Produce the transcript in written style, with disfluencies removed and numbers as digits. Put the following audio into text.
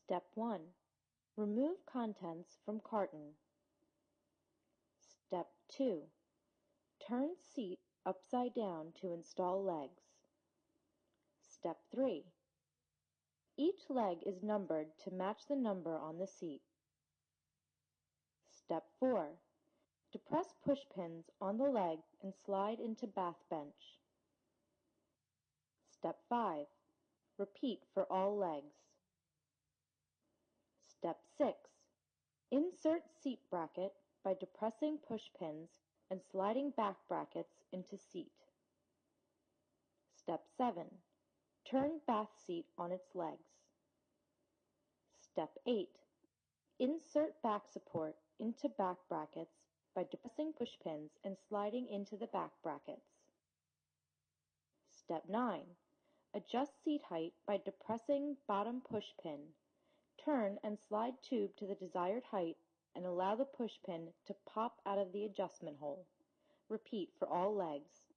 Step 1. Remove contents from carton. Step 2. Turn seat upside down to install legs. Step 3. Each leg is numbered to match the number on the seat. Step 4. Depress push pins on the leg and slide into bath bench. Step 5. Repeat for all legs. Step 6. Insert seat bracket by depressing push pins and sliding back brackets into seat. Step 7. Turn bath seat on its legs. Step 8. Insert back support into back brackets by depressing push pins and sliding into the back brackets. Step 9. Adjust seat height by depressing bottom push pin. Turn and slide tube to the desired height and allow the push pin to pop out of the adjustment hole. Repeat for all legs.